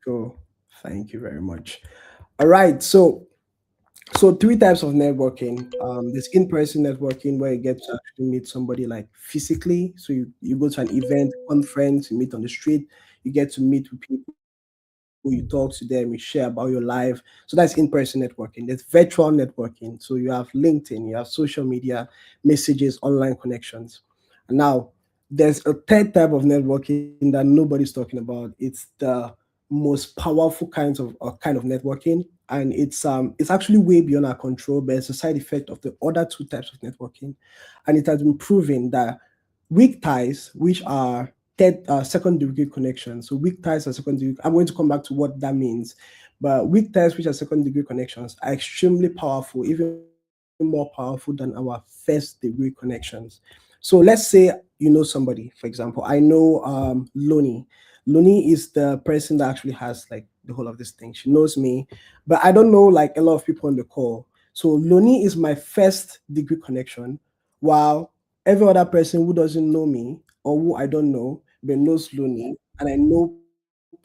Cool. Thank you very much. All right. So three types of networking. There's in-person networking where you get to actually meet somebody like physically. So you go to an event, conference, you meet on the street, you get to meet with people, you talk to them, you share about your life. So that's in-person networking. There's virtual networking. So you have LinkedIn, you have social media, messages, online connections. And now there's a third type of networking that nobody's talking about. It's the most powerful kind of networking, and it's actually way beyond our control, but it's a side effect of the other two types of networking. And it has been proven that weak ties, which are second degree connections, so weak ties are second degree. I'm going to come back to what that means, but weak ties, which are second degree connections, are extremely powerful, even more powerful than our first degree connections. So let's say you know somebody, for example, I know Loni. Loni is the person that actually has like the whole of this thing. She knows me, but I don't know like a lot of people on the call. So Loni is my first degree connection, while every other person who doesn't know me or who I don't know but knows Loni, and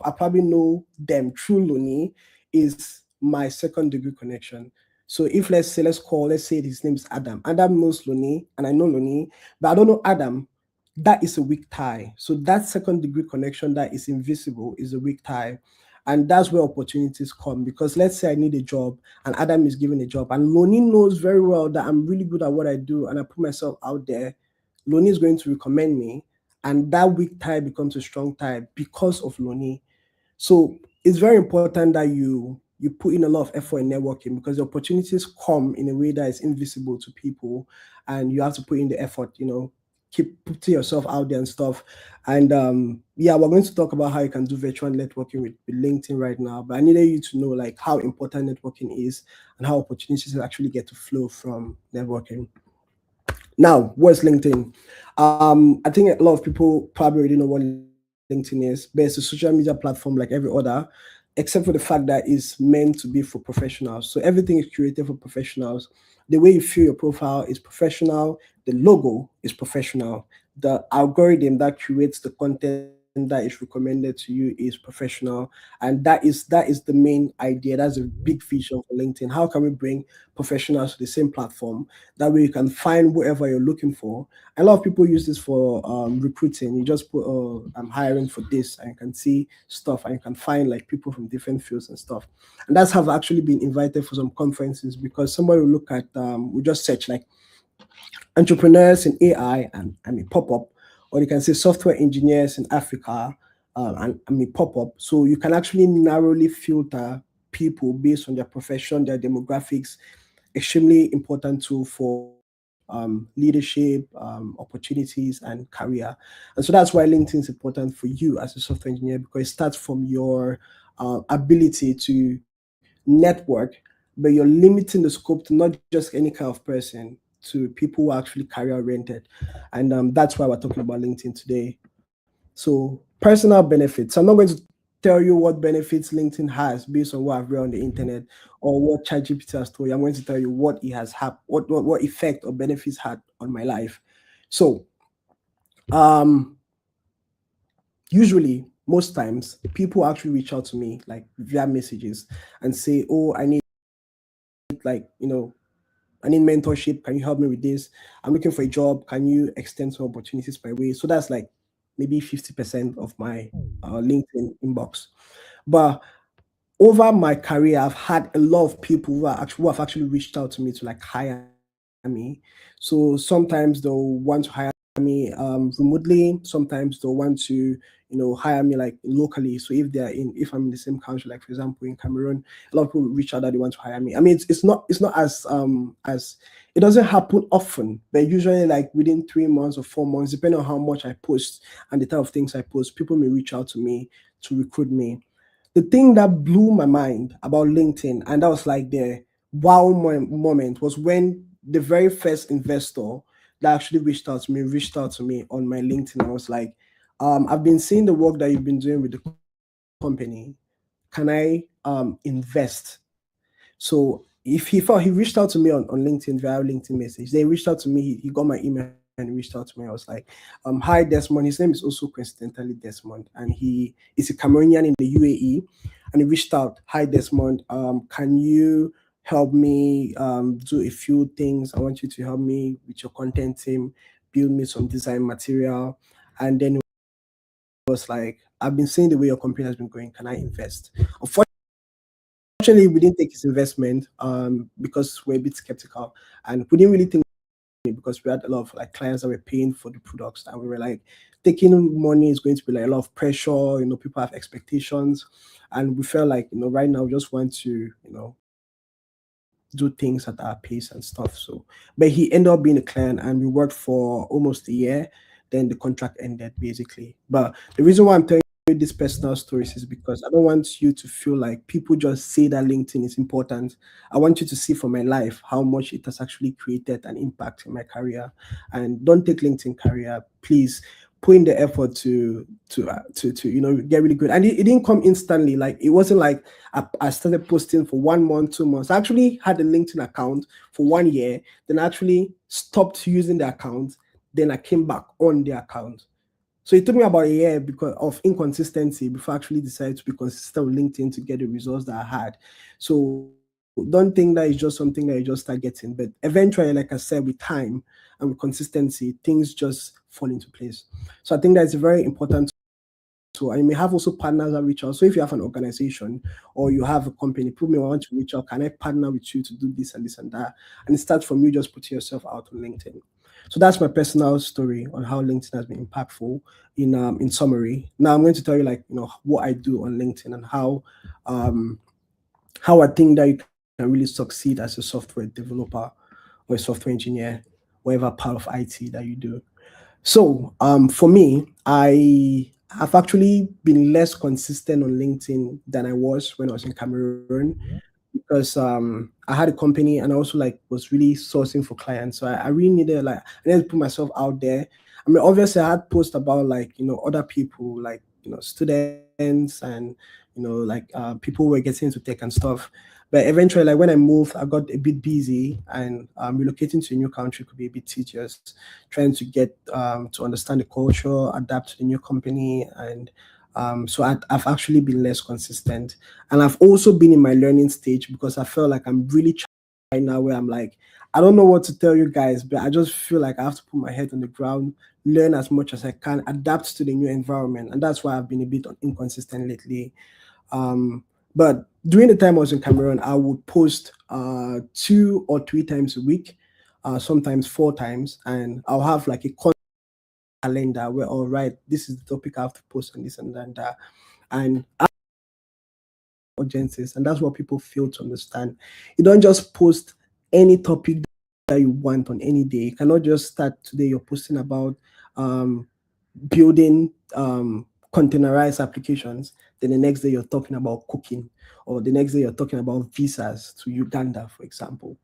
I probably know them through Loni, is my second degree connection. So if let's say his name is Adam. Adam knows Loni and I know Loni, but I don't know Adam. That is a weak tie. So that second degree connection that is invisible is a weak tie. And that's where opportunities come, because let's say I need a job and Adam is given a job, and Loni knows very well that I'm really good at what I do and I put myself out there. Loni is going to recommend me, and that weak tie becomes a strong tie because of Loni. So it's very important that you put in a lot of effort in networking, because the opportunities come in a way that is invisible to people, and you have to put in the effort. Keep putting yourself out there and stuff. And yeah, we're going to talk about how you can do virtual networking with LinkedIn right now. But I needed you to know like how important networking is and how opportunities actually get to flow from networking. Now, what's LinkedIn? I think a lot of people probably already know what LinkedIn is, but it's a social media platform like every other, except for the fact that it's meant to be for professionals. So everything is curated for professionals. The way you fill your profile is professional. The logo is professional. The algorithm that curates the content that is recommended to you is professional. And that is the main idea. That's a big vision for LinkedIn. How can we bring professionals to the same platform? That way you can find whatever you're looking for. A lot of people use this for recruiting. You just put, I'm hiring for this, and you can see stuff, and you can find like people from different fields and stuff. And that's have actually been invited for some conferences, because somebody will look at, we just search like entrepreneurs in AI, and it pop up, or you can say software engineers in Africa, and it pop up. So you can actually narrowly filter people based on their profession, their demographics. Extremely important tool for leadership, opportunities, and career. And so that's why LinkedIn is important for you as a software engineer, because it starts from your ability to network, but you're limiting the scope to not just any kind of person, to people who are actually career oriented. And that's why we're talking about LinkedIn today. So, personal benefits. I'm not going to tell you what benefits LinkedIn has based on what I've read on the internet or what ChatGPT has told you. I'm going to tell you what it has had, what effect or benefits had on my life. So, um, usually, most times, people actually reach out to me like via messages and say, "Oh, I need like I need mentorship. Can you help me with this? I'm looking for a job. Can you extend some opportunities my way?" So that's like maybe 50% of my LinkedIn inbox. But over my career, I've had a lot of people who have actually reached out to me to like hire me. So sometimes they'll want to hire me remotely. Sometimes they'll want to, hire me like locally. So if I'm in the same country, like for example in Cameroon, a lot of people reach out that they want to hire me. I mean, it's not as it doesn't happen often, but usually like within 3 months or 4 months, depending on how much I post and the type of things I post, people may reach out to me to recruit me. The thing that blew my mind about LinkedIn, and that was like the moment, was when the very first investor that actually reached out to me on my LinkedIn. I was like, I've been seeing the work that you've been doing with the company. Can I invest? So he reached out to me on LinkedIn via LinkedIn message. They reached out to me, he got my email address. and he reached out to me. I was like, hi Desmond. His name is also coincidentally Desmond, and he is a Cameroonian in the UAE. And he reached out, hi Desmond, can you help me do a few things? I want you to help me with your content team, build me some design material. And then it was like, I've been seeing the way your company has been going. Can I invest? Unfortunately, we didn't take his investment because we're a bit skeptical, and we didn't really think because we had a lot of like clients that were paying for the products, and we were like, taking money is going to be like a lot of pressure. People have expectations, and we felt like right now we just want to do things at our pace and stuff. So, but he ended up being a client, and we worked for almost a year. Then the contract ended basically. But the reason why I'm telling you these personal stories is because I don't want you to feel like people just say that LinkedIn is important. I want you to see from my life how much it has actually created an impact in my career. And don't take LinkedIn career, please. Put in the effort to get really good. And it didn't come instantly. Like it wasn't like I started posting for 1 month, 2 months. I actually had a LinkedIn account for 1 year, then I actually stopped using the account. Then I came back on the account. So it took me about a year because of inconsistency before I actually decided to be consistent with LinkedIn to get the results that I had. So don't think that it's just something that you just start getting. But eventually, like I said, with time and with consistency, things just fall into place. So I think that's very important. So I may have also partners that reach out. So if you have an organization or you have a company, people may want to reach out. Can I partner with you to do this and that? And it starts from you just putting yourself out on LinkedIn. So that's my personal story on how LinkedIn has been impactful. In summary, now I'm going to tell you like what I do on LinkedIn and how I think that you can really succeed as a software developer or a software engineer, whatever part of IT that you do. So, for me, I have actually been less consistent on LinkedIn than I was when I was in Cameroon because I had a company and I also like was really sourcing for clients. So I really I needed to put myself out there. I mean, obviously I had posts about like other people like students and people who were getting into tech and stuff. But eventually, like when I moved, I got a bit busy, and relocating to a new country could be a bit tedious. Trying to get to understand the culture, adapt to the new company, and so I've actually been less consistent. And I've also been in my learning stage because I felt like I'm really right now where I'm like, I don't know what to tell you guys, but I just feel like I have to put my head on the ground, learn as much as I can, adapt to the new environment, and that's why I've been a bit inconsistent lately. But during the time I was in Cameroon, I would post 2 or 3 times a week, sometimes 4 times, and I'll have like a calendar where, all right, this is the topic I have to post on this and that. And audiences, and that's what people fail to understand. You don't just post any topic that you want on any day. You cannot just start today. You're posting about um, building containerized applications. Then the next day you're talking about cooking, or the next day you're talking about visas to Uganda, for example.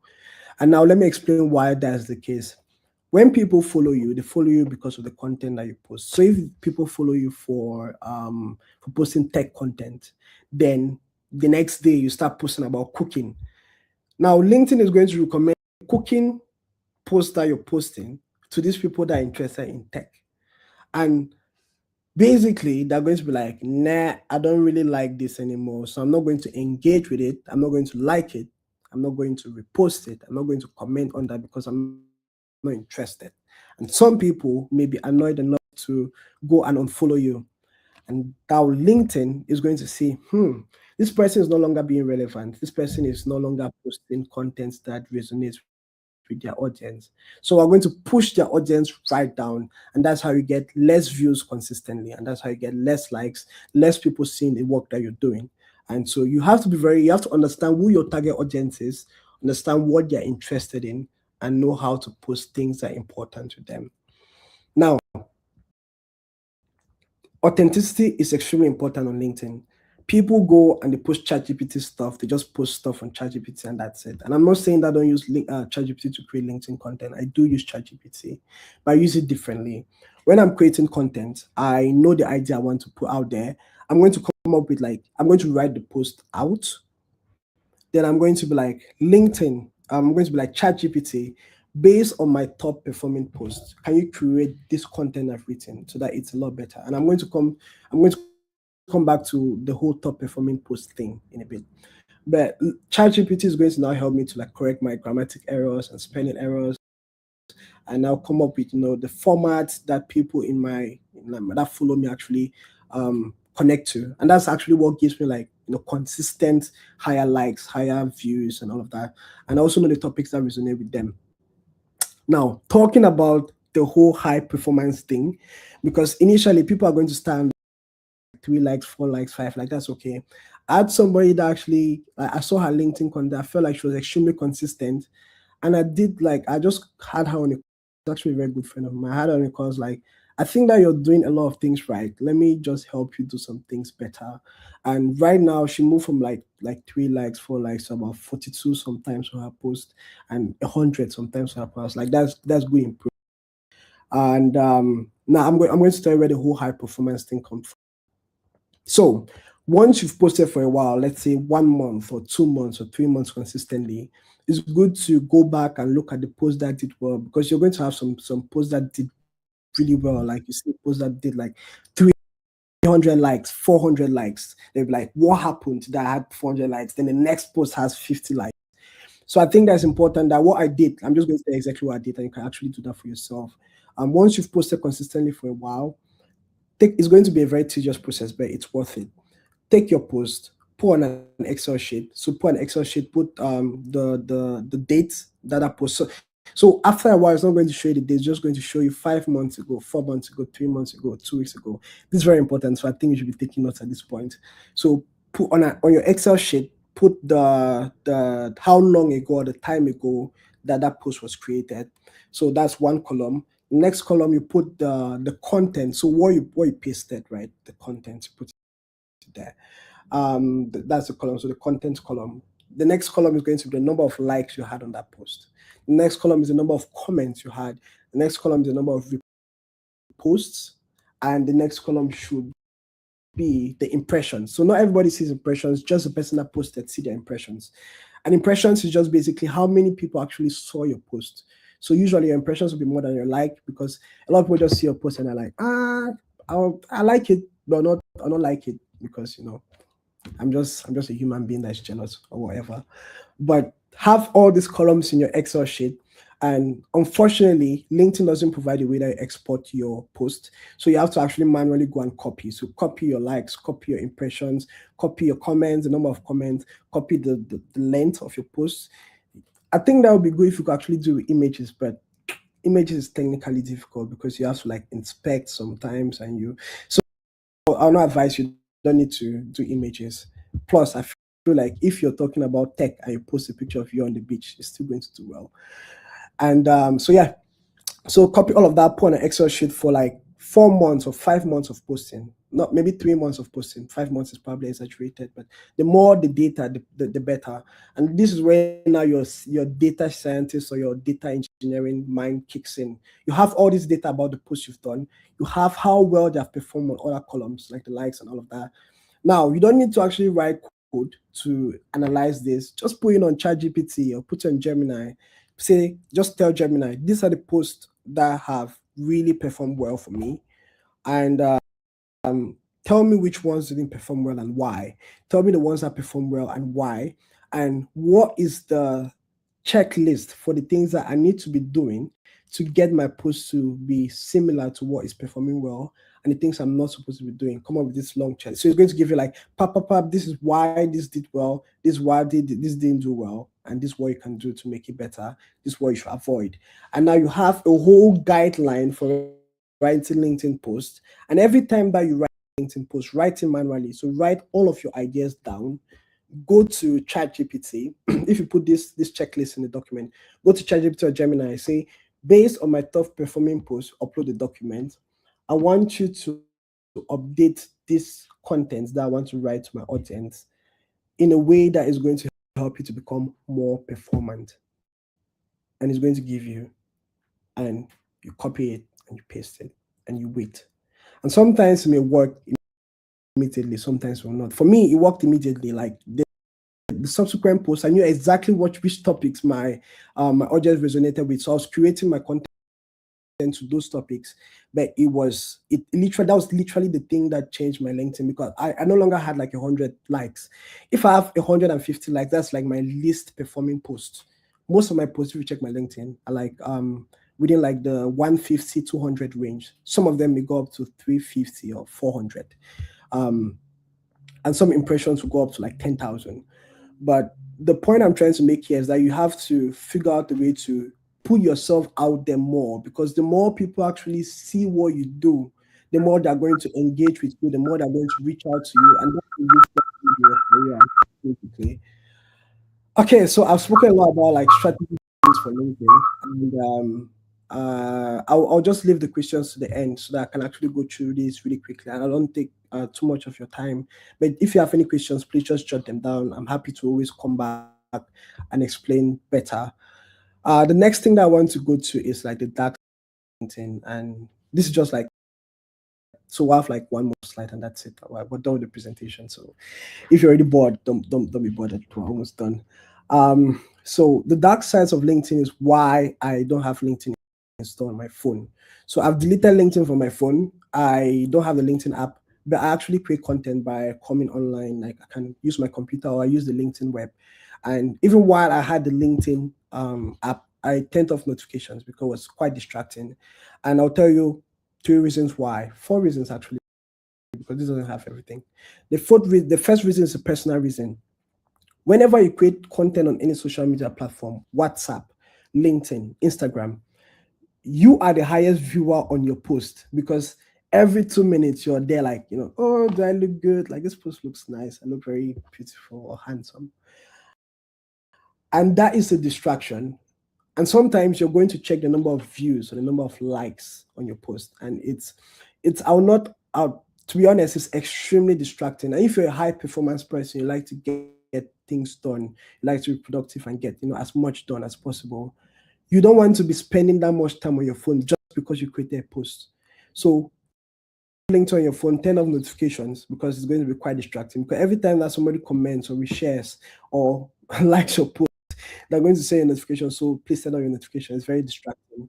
And now let me explain why that's the case. When people follow you, they follow you because of the content that you post. So if people follow you for posting tech content, then the next day you start posting about cooking. Now LinkedIn is going to recommend cooking post that you're posting to these people that are interested in tech. And basically they're going to be like, nah, I don't really like this anymore, so I'm not going to engage with it, I'm not going to like it, I'm not going to repost it, I'm not going to comment on that because I'm not interested. And some people may be annoyed enough to go and unfollow you, and now LinkedIn is going to see, this person is no longer being relevant, this person is no longer posting content that resonates with their audience, so we're going to push their audience right down, and that's how you get less views consistently, and that's how you get less likes, less people seeing the work that you're doing. And so you have to understand who your target audience is, understand what they're interested in, and know how to post things that are important to them. Now, authenticity is extremely important on LinkedIn. People go and they post ChatGPT stuff. They just post stuff on ChatGPT and that's it. And I'm not saying that I don't use ChatGPT to create LinkedIn content. I do use ChatGPT, but I use it differently. When I'm creating content, I know the idea I want to put out there. I'm going to come up with I'm going to write the post out. Then I'm going to be like LinkedIn. I'm going to be like ChatGPT. based on my top performing post, can you create this content I've written so that it's a lot better? And I'm going to come back to the whole top performing post thing in a bit. But ChatGPT is going to now help me to like correct my grammatic errors and spelling errors, and now come up with the format that people that follow me actually connect to, and that's actually what gives me like consistent higher likes, higher views, and all of that. And I also know the topics that resonate with them. Now, talking about the whole high performance thing, because initially people are going to stand like 3 likes, 4 likes, 5 likes. That's okay. I had somebody that actually, I saw her LinkedIn content. I felt like she was extremely consistent, and I just had her on a, actually a very good friend of mine. I had her on a cause like, I think that you're doing a lot of things right. Let me just help you do some things better. And right now, she moved from like 3 likes, 4 likes to about 42 sometimes on her post, and 100 sometimes on her post. Like that's good improvement. And now I'm going to tell you where the whole high performance thing comes from. So once you've posted for a while, let's say 1 month or 2 months or 3 months consistently, it's good to go back and look at the posts that did well, because you're going to have some posts that did really well. Like you see posts that did like 300 likes, 400 likes. They'll be like, what happened that I had 400 likes? Then the next post has 50 likes. So I think that's important, that what I did, I'm just going to say exactly what I did, and you can actually do that for yourself. Once you've posted consistently for a while, it's going to be a very tedious process, but it's worth it. Take your post, put on an Excel sheet. So put an Excel sheet, put the date that I post. So after a while, it's not going to show you the date, it's just going to show you 5 months ago, 4 months ago, 3 months ago, 2 weeks ago. This is very important. So I think you should be taking notes at this point. So put on your Excel sheet, put the how long ago or the time ago that post was created. So that's one column. Next column, you put the content. So what you pasted, right? The content, you put it there. That's the column. So the content column. The next column is going to be the number of likes you had on that post. The next column is the number of comments you had. The next column is the number of posts, and the next column should be the impressions. So not everybody sees impressions, just the person that posted see their impressions. And impressions is just basically how many people actually saw your post. So usually your impressions will be more than your like, because a lot of people just see your post and they're like, I like it, but I don't like it because I'm just a human being that's jealous or whatever. But have all these columns in your Excel sheet. And unfortunately, LinkedIn doesn't provide a way that you export your post. So you have to actually manually go and copy. So copy your likes, copy your impressions, copy your comments, the number of comments, copy the length of your post. I think that would be good if you could actually do images, but images is technically difficult because you have to like inspect sometimes, and I'll not advise you, don't need to do images. Plus, I feel like if you're talking about tech and you post a picture of you on the beach, it's still going to do well. And so yeah, so copy all of that, put on an Excel sheet for like 4 months or 5 months of posting. Not maybe 3 months of posting. 5 months is probably exaggerated, but the more the data, the better. And this is where now your data scientist or your data engineering mind kicks in. You have all this data about the posts you've done. You have how well they have performed on other columns, like the likes and all of that. Now you don't need to actually write code to analyze this. Just put it on ChatGPT or put it on Gemini. Just tell Gemini, these are the posts that have really performed well for me, and tell me which ones didn't perform well and why. Tell me the ones that performed well and why, and what is the checklist for the things that I need to be doing to get my post to be similar to what is performing well, and the things I'm not supposed to be doing. Come up with this long checklist. So it's going to give you like, pap, this is why this did well, this is why this didn't do well, and this is what you can do to make it better, this is what you should avoid. And now you have a whole guideline for writing LinkedIn posts. And every time that you write LinkedIn post, write it manually. So write all of your ideas down, go to ChatGPT. If you put this checklist in the document, go to ChatGPT or Gemini, say, based on my top performing post, upload the document. I want you to update this content that I want to write to my audience in a way that is going to help you to become more performant. And it's going to give you, and you copy it and you paste it and you wait. And sometimes it may work immediately, sometimes it will not. For me, it worked immediately. Like the the subsequent posts, I knew exactly which topics my audience resonated with. So I was creating my content to those topics. But it literally, that was literally the thing that changed my LinkedIn, because I no longer had like 100 likes. If I have 150 likes, that's like my least performing post. Most of my posts, if you check my LinkedIn, are like within like the 150 200 range. Some of them may go up to 350 or 400. Um, and some impressions will go up to like 10,000. But the point I'm trying to make here is that you have to figure out the way to put yourself out there more, because the more people actually see what you do, the more they're going to engage with you, the more they're going to reach out to you, and that will reflect in your career, basically. Okay, so I've spoken a lot about like strategies for LinkedIn, and I'll just leave the questions to the end so that I can actually go through this really quickly, and I don't take too much of your time. But if you have any questions, please just jot them down. I'm happy to always come back and explain better. The next thing that I want to go to is like the dark LinkedIn, and this is just like, so we'll have like one more slide and that's it. We're done with the presentation. So if you're already bored, don't be bothered. We're almost done. So the dark sides of LinkedIn is why I don't have LinkedIn installed on my phone. So I've deleted LinkedIn from my phone. I don't have the LinkedIn app, but I actually create content by coming online. Like I can use my computer or I use the LinkedIn web. And even while I had the LinkedIn app, I turned off notifications because it was quite distracting. And I'll tell you 3 reasons why, 4 reasons actually, because this doesn't have everything. The first reason is a personal reason. Whenever you create content on any social media platform, WhatsApp, LinkedIn, Instagram, you are the highest viewer on your post, because every 2 minutes you're there like, oh, do I look good? Like, this post looks nice. I look very beautiful or handsome. And that is a distraction. And sometimes you're going to check the number of views or the number of likes on your post. And I'll not out, to be honest, it's extremely distracting. And if you're a high performance person, you like to get things done, you like to be productive and get, as much done as possible. You don't want to be spending that much time on your phone just because you created a post. So linked on your phone, turn off notifications, because it's going to be quite distracting. Because every time that somebody comments or reshares or likes your post, they're going to say a notification. So please turn on your notification. It's very distracting.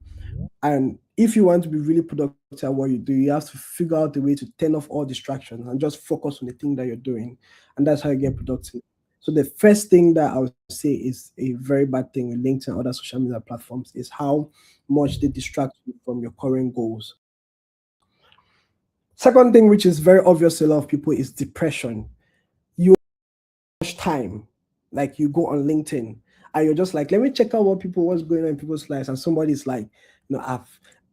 And if you want to be really productive at what you do, you have to figure out a way to turn off all distractions and just focus on the thing that you're doing. And that's how you get productive. So the first thing that I would say is a very bad thing with LinkedIn and other social media platforms is how much they distract you from your current goals. Second thing, which is very obvious to a lot of people, is depression. You much time, like you go on LinkedIn and you're just like, let me check out what's going on in people's lives, and somebody's like,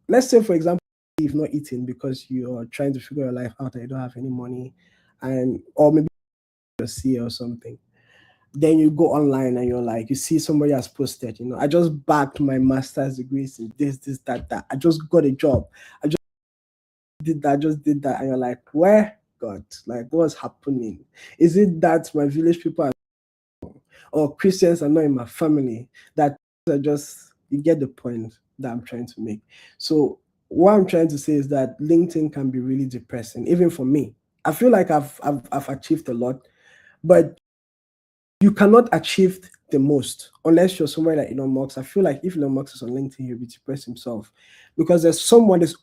let's say for example, you've not eaten because you're trying to figure your life out and you don't have any money, and or maybe you're sick or something. Then you go online and you're like, you see somebody has posted, I just backed my master's degrees in this, that. I just got a job. I just did that. And you're like, where? God, like, what's happening? Is it that my village people are, or Christians are not in my family? That are just, you get the point that I'm trying to make. So what I'm trying to say is that LinkedIn can be really depressing, even for me. I feel like I've achieved a lot, but you cannot achieve the most unless you're somewhere like Elon Musk. I feel like if Elon Musk is on LinkedIn, he'll be depressed himself, because there's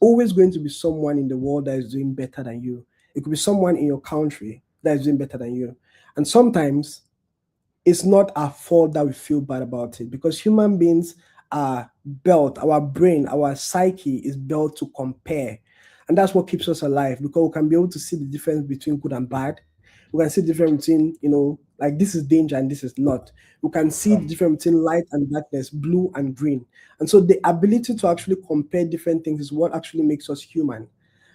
always going to be someone in the world that is doing better than you. It could be someone in your country that is doing better than you. And sometimes it's not our fault that we feel bad about it, because human beings are built, our brain, our psyche is built to compare. And that's what keeps us alive, because we can be able to see the difference between good and bad. We can see the difference between, like, this is danger and this is not. We can see the difference between light and darkness, blue and green. And so the ability to actually compare different things is what actually makes us human.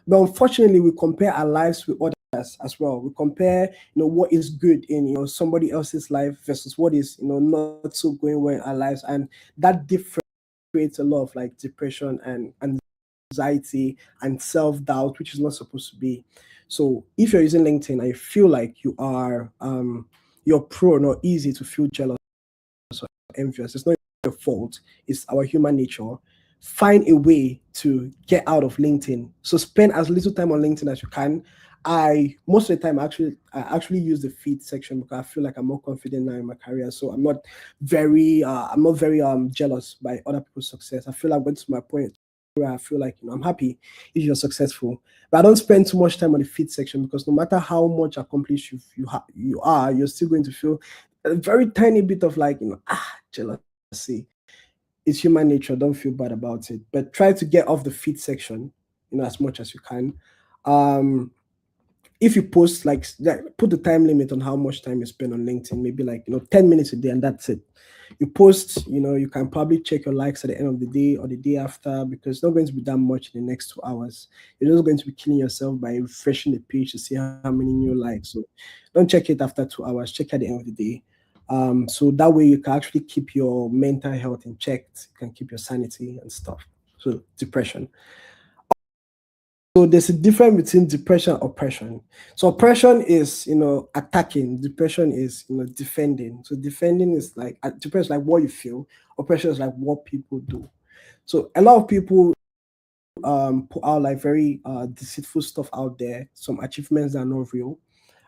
But unfortunately, we compare our lives with others as well. We compare, what is good in, somebody else's life versus what is, not so going well in our lives. And that difference creates a lot of like depression and anxiety and self-doubt, which is not supposed to be. So if you're using LinkedIn, I feel like you're prone or easy to feel jealous or envious. It's not your fault. It's our human nature. Find a way to get out of LinkedIn. So spend as little time on LinkedIn as you can, I most of the time I actually use the feed section because I feel like I'm more confident now in my career. So I'm not very jealous by other people's success. I feel like what's my point where I feel like I'm happy if you're successful. But I don't spend too much time on the feed section because no matter how much accomplished you are, you're still going to feel a very tiny bit of like jealousy. It's human nature. Don't feel bad about it. But try to get off the feed section, as much as you can. Um, if you post put the time limit on how much time you spend on LinkedIn, maybe 10 minutes a day, and that's it. You post, you can probably check your likes at the end of the day or the day after because it's not going to be that much in the next 2 hours. You're just going to be killing yourself by refreshing the page to see how many new likes. So don't check it after 2 hours, check at the end of the day. So that way you can actually keep your mental health in check, you can keep your sanity and stuff. So depression. So there's a difference between depression and oppression. So oppression is, attacking. Depression is, defending. So defending is like depression is like what you feel. Oppression is like what people do. So a lot of people put out like very deceitful stuff out there. Some achievements that are not real.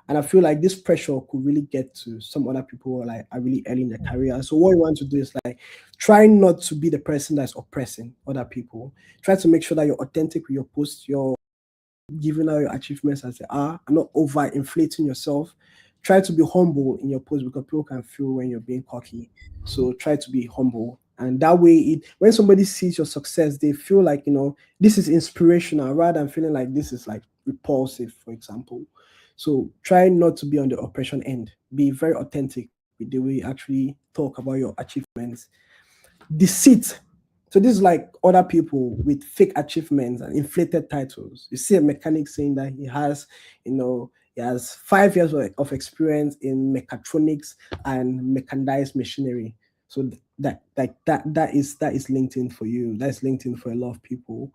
And I feel like this pressure could really get to some other people who are really early in their career. So what you want to do is like try not to be the person that's oppressing other people. Try to make sure that you're authentic with your posts, you're giving out your achievements as they are, and not over inflating yourself. Try to be humble in your post because people can feel when you're being cocky. So try to be humble. And that way, when somebody sees your success, they feel like, this is inspirational rather than feeling like this is like repulsive, for example. So try not to be on the oppression end. Be very authentic with the way you actually talk about your achievements. Deceit. So this is like other people with fake achievements and inflated titles. You see a mechanic saying that he has 5 years of experience in mechatronics and mechanized machinery. So that is LinkedIn for you. That's LinkedIn for a lot of people.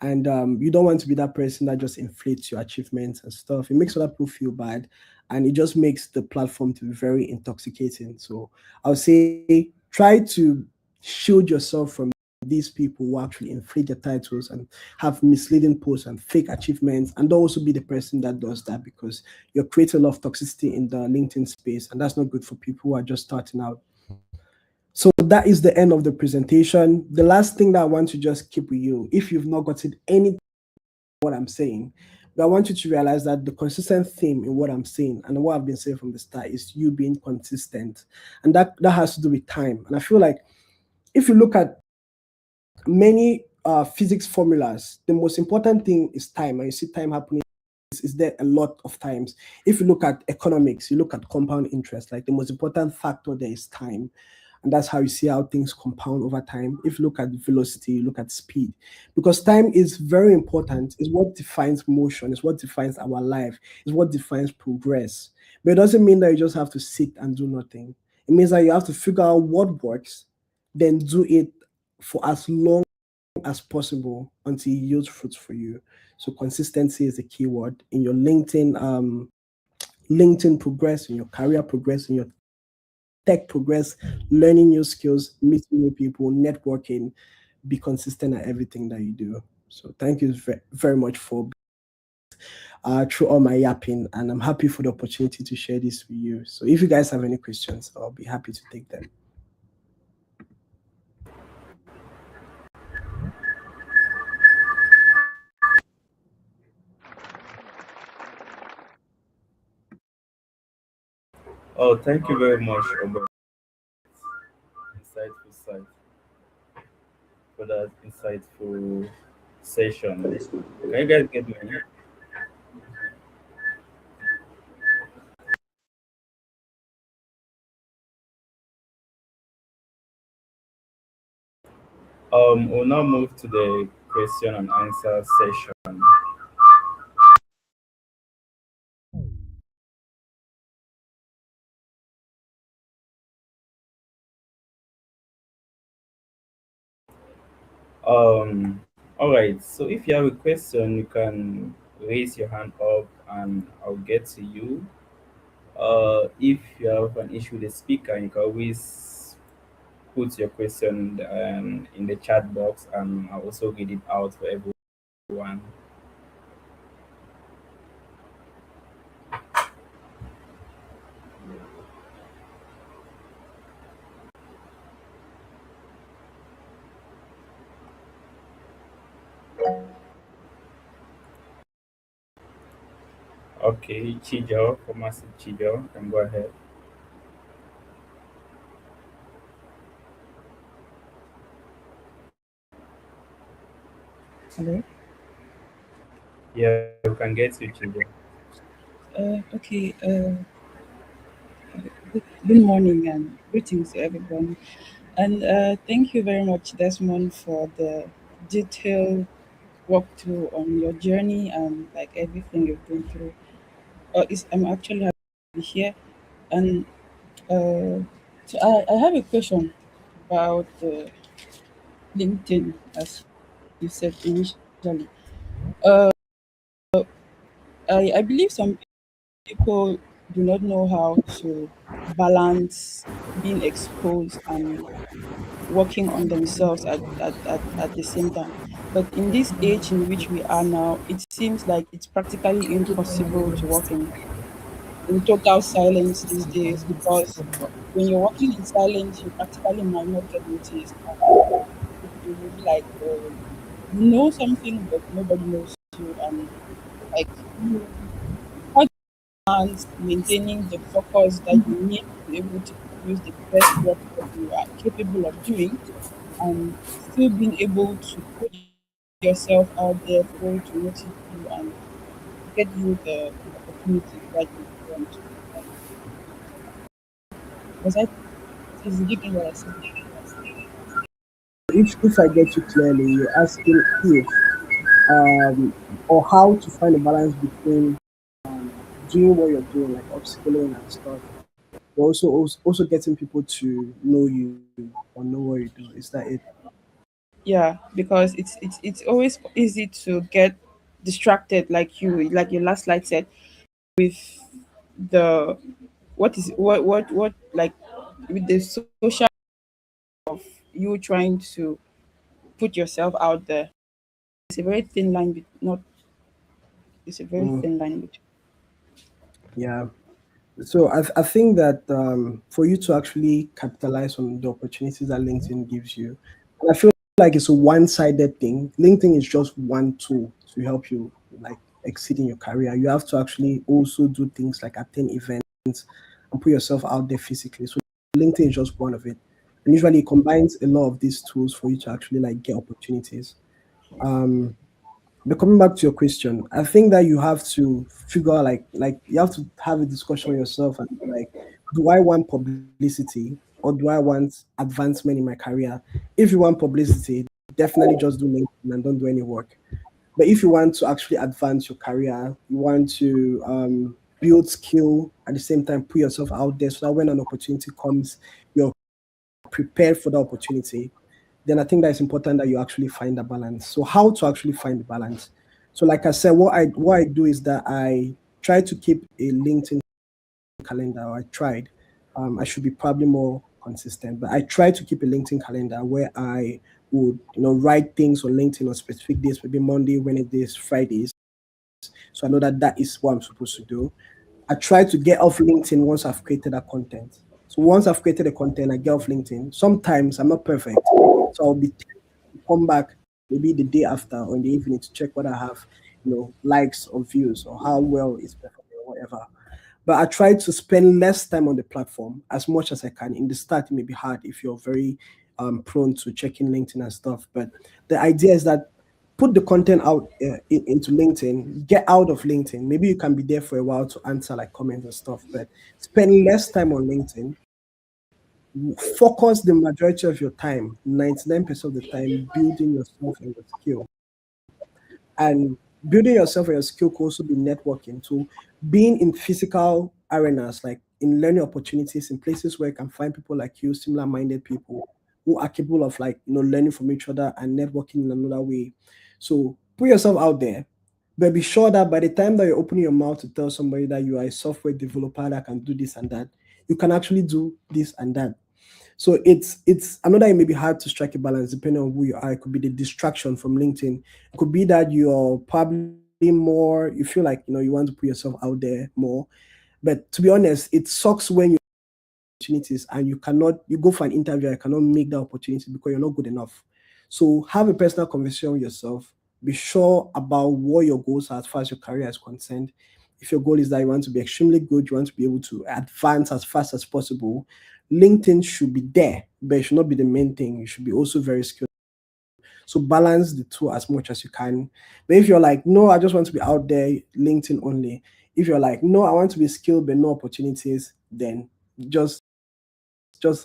And you don't want to be that person that just inflates your achievements and stuff. It makes other people feel bad, and it just makes the platform to be very intoxicating. So I would say try to shield yourself from these people who actually inflate their titles and have misleading posts and fake achievements, and don't also be the person that does that because you're creating a lot of toxicity in the LinkedIn space, and that's not good for people who are just starting out. So that is the end of the presentation. The last thing that I want to just keep with you, if you've not gotten any what I'm saying, but I want you to realize that the consistent theme in what I'm saying and what I've been saying from the start is you being consistent, and that has to do with time. And I feel like if you look at many physics formulas, the most important thing is time, and you see time happening is there a lot of times. If you look at economics, you look at compound interest, like the most important factor there is time. And that's how you see how things compound over time. If you look at velocity, you look at speed. Because time is very important. It's what defines motion, it's what defines our life, it's what defines progress. But it doesn't mean that you just have to sit and do nothing. It means that you have to figure out what works, then do it for as long as possible until it yields fruits for you. So consistency is the key word in your LinkedIn progress, in your career progress, in your tech progress, learning new skills, meeting new people, networking. Be consistent at everything that you do. So thank you very much for through all my yapping, and I'm happy for the opportunity to share this with you. So if you guys have any questions, I'll be happy to take them. Oh, thank you very much, Oben. Insightful site for that insightful session. Can you guys get me? We'll now move to the question and answer session. All right. So if you have a question, you can raise your hand up, and I'll get to you. If you have an issue with the speaker, you can always put your question in the chat box, and I'll also read it out for everyone. Okay, Chijo, Pharmacy Chijo, can go ahead. Hello. Yeah, we can get you, Chijo. Okay. Good morning and greetings to everyone. And thank you very much, Desmond, for the detailed walkthrough on your journey and like everything you've been through. I'm actually happy to be here. And I have a question about LinkedIn, as you said initially. Uh, I believe some people do not know how to balance being exposed and working on themselves at the same time. But in this age in which we are now, it seems like it's practically impossible to work in total silence these days because when you're working in silence, you practically might not get noticed. You will be like, you know something, but nobody knows you. And like, you how balance maintaining the focus that you need to be able to produce the best work that you are capable of doing and still being able to put yourself out there for people to notice you and get you the opportunities that you want. Was I is it getting what I said? If I get you clearly, you're asking if um or how to find a balance between doing what you're doing, like upskilling and stuff, but also getting people to know you or know what you do. Is that it? Yeah, because it's always easy to get distracted like your last slide said with the what like with the social you trying to put yourself out there. It's a very thin line not it's a very Mm, thin line between yeah. So I think that for you to actually capitalize on the opportunities that LinkedIn gives you, and I feel like it's a one-sided thing. LinkedIn is just one tool to help you like exceed in your career. You have to actually also do things like attend events and put yourself out there physically. So LinkedIn is just one of it. And usually it combines a lot of these tools for you to actually like get opportunities. Um, but coming back to your question, I think that you have to figure out like you have to have a discussion with yourself and be like, do I want publicity or do I want advancement in my career? If you want publicity, definitely just do LinkedIn and don't do any work. But if you want to actually advance your career, you want to build skill at the same time, put yourself out there so that when an opportunity comes, you're prepared for the opportunity, then I think that it's important that you actually find a balance. So how to actually find the balance? So like I said, what I do is that I try to keep a LinkedIn calendar. Or I tried. I should be probably more consistent, but I try to keep a LinkedIn calendar where I would write things on LinkedIn on specific days, maybe Monday, Wednesdays, Fridays. So I know that that is what I'm supposed to do. I try to get off LinkedIn once I've created that content. So once I've created the content, I get off LinkedIn. Sometimes I'm not perfect. So I'll be tempted to come back maybe the day after or in the evening to check what I have, likes or views or how well it's performing or whatever. But I try to spend less time on the platform as much as I can. In the start, it may be hard if you're very prone to checking LinkedIn and stuff. But the idea is that put the content out into LinkedIn, get out of LinkedIn. Maybe you can be there for a while to answer like comments and stuff, but spend less time on LinkedIn. Focus the majority of your time, 99% of the time, building yourself and your skill. And building yourself and your skill could also be networking. So being in physical arenas, like in learning opportunities, in places where you can find people like you, similar minded people who are capable of like learning from each other and networking in another way. So put yourself out there, but be sure that by the time that you're opening your mouth to tell somebody that you are a software developer that can do this and that, you can actually do this and that. So it's another it may be hard to strike a balance depending on who you are. It could be the distraction from LinkedIn. It could be that you're probably more you feel like you want to put yourself out there more. But to be honest, it sucks when you opportunities and you go for an interview and cannot make that opportunity because you're not good enough. So have a personal conversation with yourself. Be sure about what your goals are as far as your career is concerned. if your goal is that you want to be extremely good, you want to be able to advance as fast as possible, LinkedIn should be there, but it should not be the main thing. You should be also very skilled. So balance the two as much as you can. But if you're like, no, I just want to be out there, LinkedIn only. If you're like, no, I want to be skilled but no opportunities, then just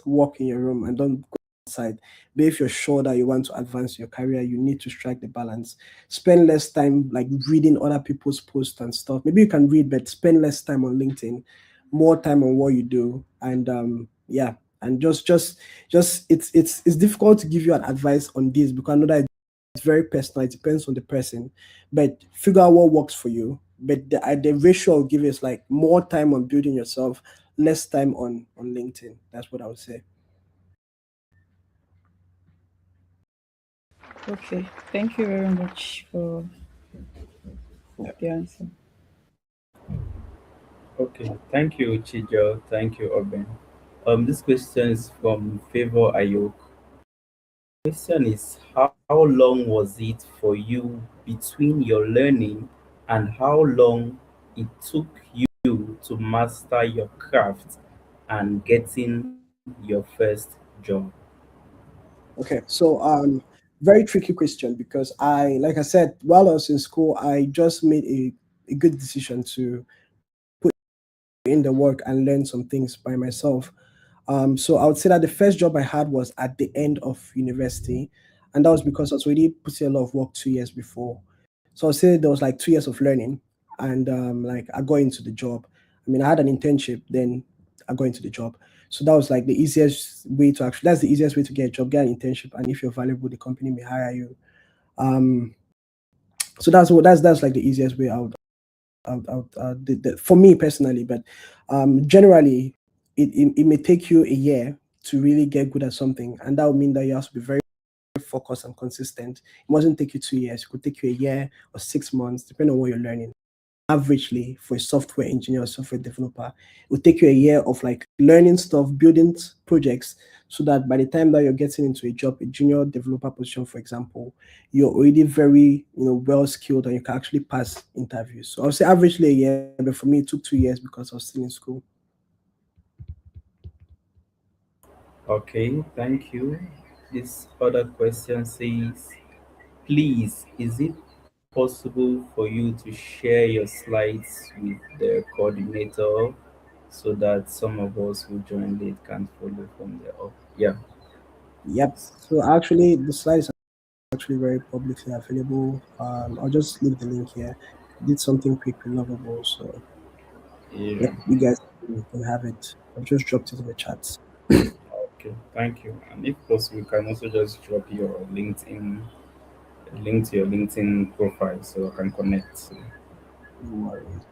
walk in your room and don't go outside. But if you're sure that you want to advance your career, you need to strike the balance. Spend less time like reading other people's posts and stuff. Maybe you can read, but spend less time on LinkedIn, more time on what you do. And yeah, and just it's difficult to give you an advice on this because I know that it's very personal. It depends on the person, but figure out what works for you. But the ratio I'll give is like more time on building yourself, less time on LinkedIn. That's what I would say. Okay, thank you very much for Yeah. the answer. Okay, thank you, Chijo. Thank you, Oben. This question is from Favor Ayok. Question is, how long was it for you between your learning and how long it took you to master your craft and getting your first job? Okay. So very tricky question because like I said, while I was in school, I just made a good decision to in the work and learn some things by myself. So I would say that the first job I had was at the end of university, and that was because I was already putting a lot of work 2 years before. So I'll say there was like 2 years of learning, and like I got into the job. I mean, I had an internship, then I got into the job. So that was like the easiest way to actually. That's the easiest way to get a job, get an internship, and if you're valuable, the company may hire you. Um, so that's like the easiest way out for me personally. But generally, it may take you a year to really get good at something, and that would mean that you have to be very focused and consistent. It mustn't take you 2 years. It could take you a year or 6 months, depending on what you're learning. Averagely, for a software engineer or software developer, it will take you a year of like learning stuff, building projects, so that by the time that you're getting into a job, a junior developer position, for example, you're already very well skilled and you can actually pass interviews. So I'll say averagely a year, but for me it took 2 years because I was still in school. Okay, thank you. This other question says, please, is it possible for you to share your slides with the coordinator so that some of us who join late can follow from there? Oh, yeah. Yep. So actually, the slides are actually very publicly available. I'll just leave the link here. Did something quick and lovable. So Yeah. yep, you guys can have it. I've just dropped it in the chat. Okay, thank you. And if possible, you can also just drop your LinkedIn link to your LinkedIn profile so I can connect. No worries.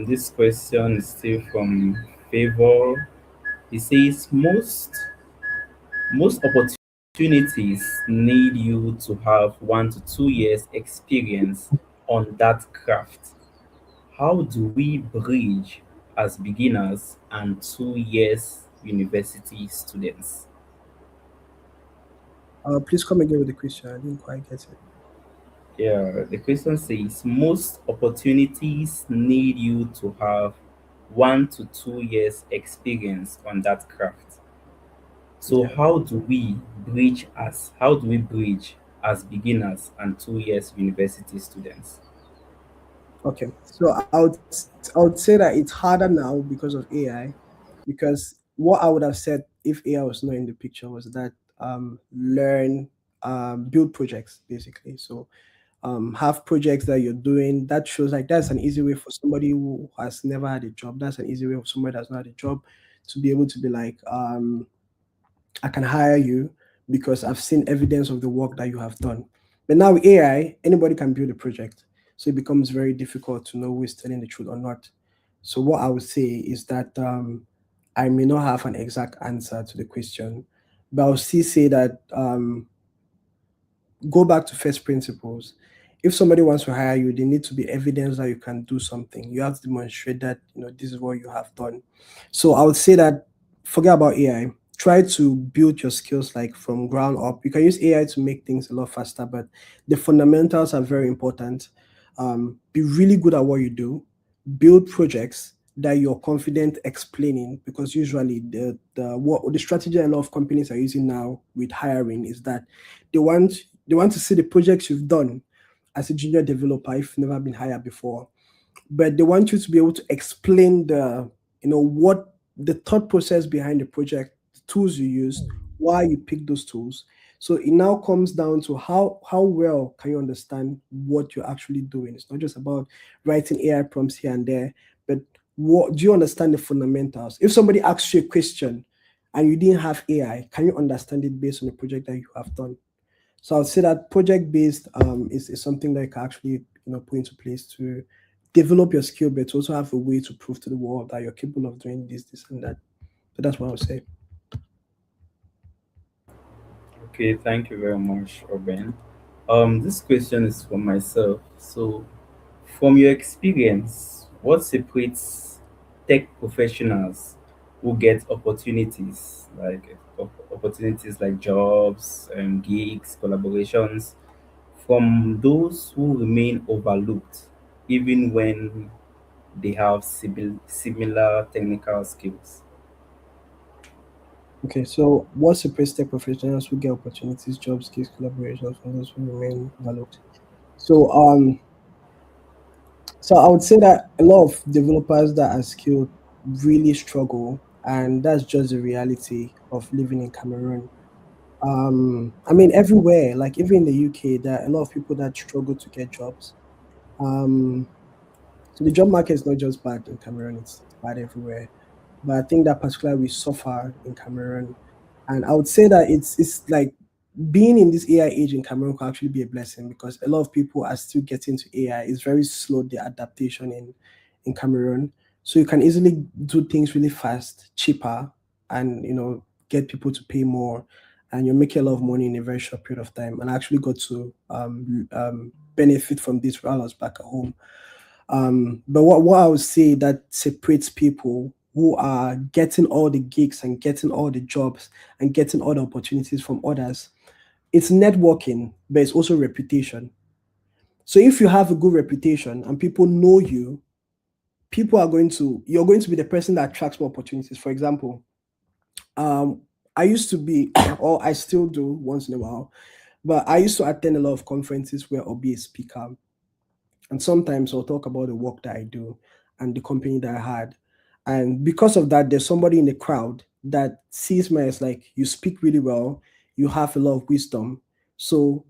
This question is still from Favor. He says most opportunities need you to have 1 to 2 years experience on that craft. How do we bridge as beginners and 2 years university students? Please come again with the question. I didn't quite get it. Yeah, the question says most opportunities need you to have 1 to 2 years experience on that craft. So Yeah. how do we bridge as beginners and 2 years university students? Okay. So I would say that it's harder now because of AI. Because what I would have said if AI was not in the picture was that learn build projects basically. So have projects that you're doing that shows like that's an easy way for somebody who has never had a job. That's an easy way for somebody that's not had a job to be able to be like I can hire you because I've seen evidence of the work that you have done. But now with AI, anybody can build a project. So it becomes very difficult to know who is telling the truth or not. So what I would say is that I may not have an exact answer to the question, but I'll still say that go back to first principles. If somebody wants to hire you, they need to be evidence that you can do something. You have to demonstrate that this is what you have done. So I would say that forget about AI. Try to build your skills like from ground up. You can use AI to make things a lot faster, but the fundamentals are very important. be really good at what you do, build projects that you're confident explaining, because usually the strategy a lot of companies are using now with hiring is that they want they want to see the projects you've done as a junior developer if you've never been hired before, but they want you to be able to explain what the thought process behind the project, the tools you used, why you picked those tools. So it now comes down to how well can you understand what you're actually doing. It's not just about writing AI prompts here and there, but what do you understand the fundamentals? If somebody asks you a question and you didn't have AI, can you understand it based on the project that you have done? So I would say that project based is something that you can actually put into place to develop your skill, but to also have a way to prove to the world that you're capable of doing this, and that. So that's what I would say. Okay, thank you very much, Oben. This question is for myself. So, from your experience, what separates tech professionals who get opportunities like jobs and gigs, collaborations, from those who remain overlooked, even when they have similar technical skills? Okay, so what separates tech professionals who get opportunities, jobs, skills, collaborations from those who remain overlooked? So so I would say that a lot of developers that are skilled really struggle, and that's just the reality of living in Cameroon. I mean everywhere, like even in the UK, there are a lot of people that struggle to get jobs. Um, So the job market is not just bad in Cameroon, it's bad everywhere. But I think that particularly we suffer in Cameroon. And I would say that it's like being in this AI age in Cameroon could actually be a blessing, because a lot of people are still getting to AI. It's very slow, the adaptation in Cameroon. So you can easily do things really fast, cheaper, and get people to pay more, and you're making a lot of money in a very short period of time. And I actually got to benefit from this while I was back at home. But what I would say that separates people who are getting all the gigs and getting all the jobs and getting all the opportunities from others, it's networking, but it's also reputation. So if you have a good reputation and people know you, you're going to be the person that attracts more opportunities. For example, um, I used to be, or I still do once in a while, but I used to attend a lot of conferences where I'll be a speaker. And sometimes I'll talk about the work that I do and the company that I had. And because of that, there's somebody in the crowd that sees me as like, you speak really well, you have a lot of wisdom. So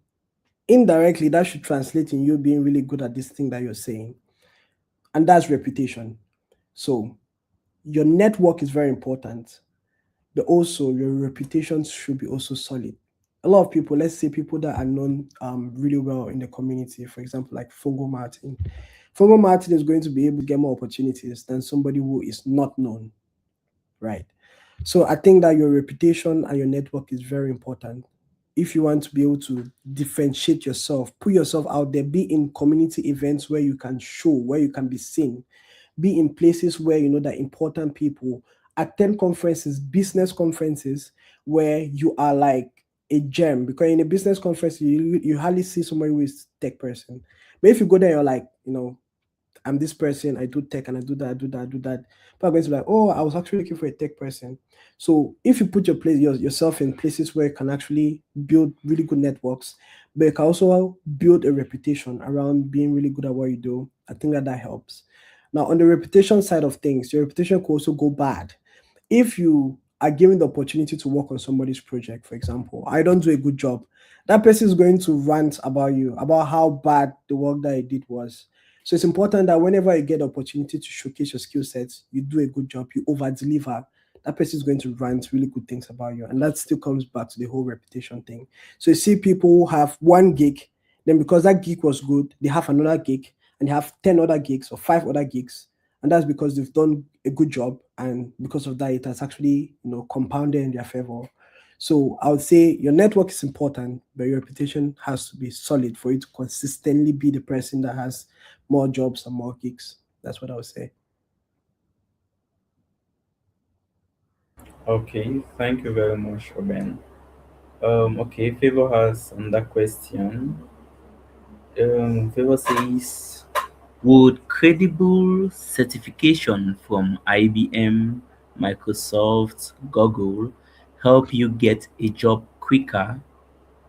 indirectly, that should translate in you being really good at this thing that you're saying. And that's reputation. So your network is very important, but also your reputation should be also solid. A lot of people, let's say people that are known really well in the community, for example, like Fongo Martin. Fongo Martin is going to be able to get more opportunities than somebody who is not known, right? So I think that your reputation and your network is very important. If you want to be able to differentiate yourself, put yourself out there, be in community events where you can show, where you can be seen, be in places where you know that important people, attend conferences, business conferences, where you are like a gem, because in a business conference you hardly see somebody who is tech person. But if you go there, you're like, I'm this person, I do tech and I do that, I do that, I do that. People are going to be like, oh, I was actually looking for a tech person. So if you put yourself in places where you can actually build really good networks, but you can also build a reputation around being really good at what you do, I think that helps. Now, on the reputation side of things, your reputation could also go bad if you are given the opportunity to work on somebody's project. For example, I don't do a good job, that person is going to rant about you, about how bad the work that you did was. So it's important that whenever you get the opportunity to showcase your skill sets, you do a good job, you over deliver. That person is going to rant really good things about you. And that still comes back to the whole reputation thing. So you see people who have one gig, then because that gig was good, they have another gig, and they have 10 other gigs or 5 other gigs. And that's because they've done a good job. And because of that, it has actually, compounded in their favor. So I would say your network is important, but your reputation has to be solid for you to consistently be the person that has more jobs and more gigs. That's what I would say. Okay, thank you very much, Oben. Okay, Favor has another question. Favor says, Would credible certification from IBM, Microsoft, Google help you get a job quicker?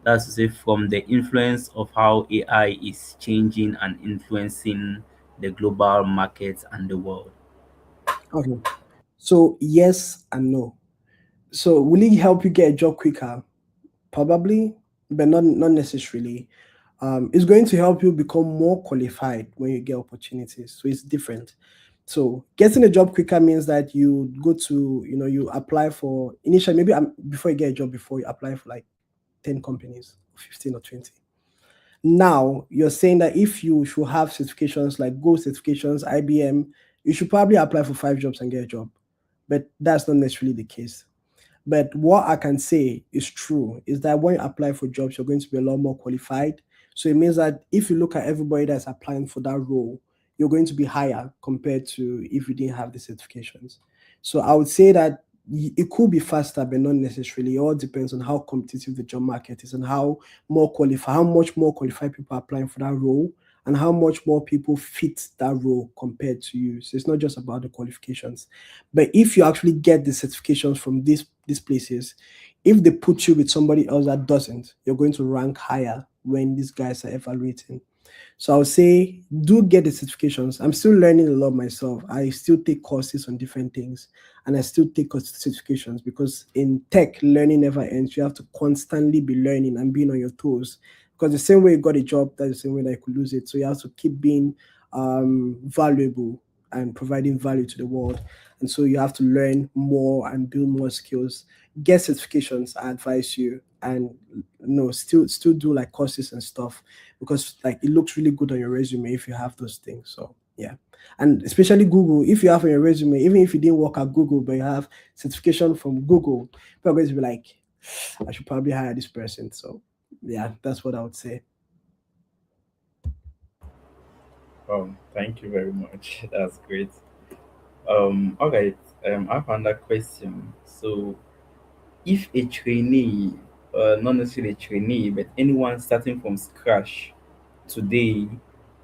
That's to say, from the influence of how AI is changing and influencing the global markets and the world. Okay. So yes and no. So will it help you get a job quicker? Probably, but not necessarily. It's going to help you become more qualified when you get opportunities. So it's different. So getting a job quicker means that you go to, you apply for initially, maybe before you get a job, before you apply for like 10 companies, 15 or 20. Now you're saying that if you should have certifications like gold certifications, IBM, you should probably apply for 5 jobs and get a job. But that's not necessarily the case. But what I can say is true is that when you apply for jobs, you're going to be a lot more qualified. So it means that if you look at everybody that's applying for that role, you're going to be higher compared to if you didn't have the certifications. So I would say that it could be faster, but not necessarily. It all depends on how competitive the job market is and how much more qualified people are applying for that role and how much more people fit that role compared to you. So it's not just about the qualifications. But if you actually get the certifications from these places, if they put you with somebody else that doesn't, you're going to rank higher when these guys are evaluating. So I would say do get the certifications. I'm still learning a lot myself. I still take courses on different things and I still take certifications because in tech, learning never ends. You have to constantly be learning and being on your toes. Because the same way you got a job, that's the same way that you could lose it. So you have to keep being valuable and providing value to the world. And so you have to learn more and build more skills. Get certifications, I advise you, and still do like courses and stuff because like it looks really good on your resume if you have those things. So yeah. And especially Google, if you have on your resume, even if you didn't work at Google, but you have certification from Google, people are going to be like, I should probably hire this person. So yeah, that's what I would say. Thank you very much. That's great. All right. I have another question. So, if a trainee, not necessarily a trainee, but anyone starting from scratch today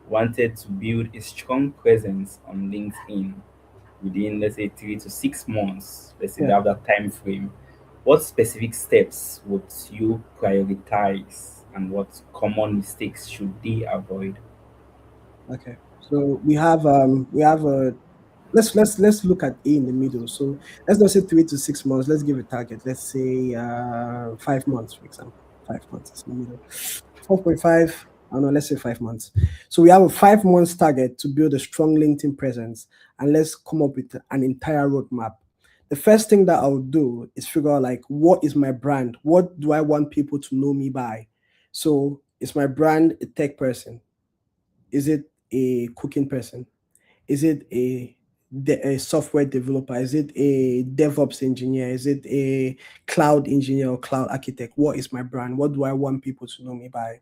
wanted to build a strong presence on LinkedIn within, let's say, 3 to 6 months, let's say they Yeah. have that time frame, what specific steps would you prioritize and what common mistakes should they avoid? Okay. So we have a let's look at A in the middle. So let's not say 3 to 6 months. Let's give a target. Let's say 5 months, for example. 5 months is in the middle. 4.5. I don't know, let's say 5 months. So we have a 5 months target to build a strong LinkedIn presence and let's come up with an entire roadmap. The first thing that I would do is figure out like what is my brand? What do I want people to know me by? So is my brand a tech person? Is it a cooking person? Is it a software developer? Is it a DevOps engineer? Is it a cloud engineer or cloud architect? What is my brand? What do I want people to know me by?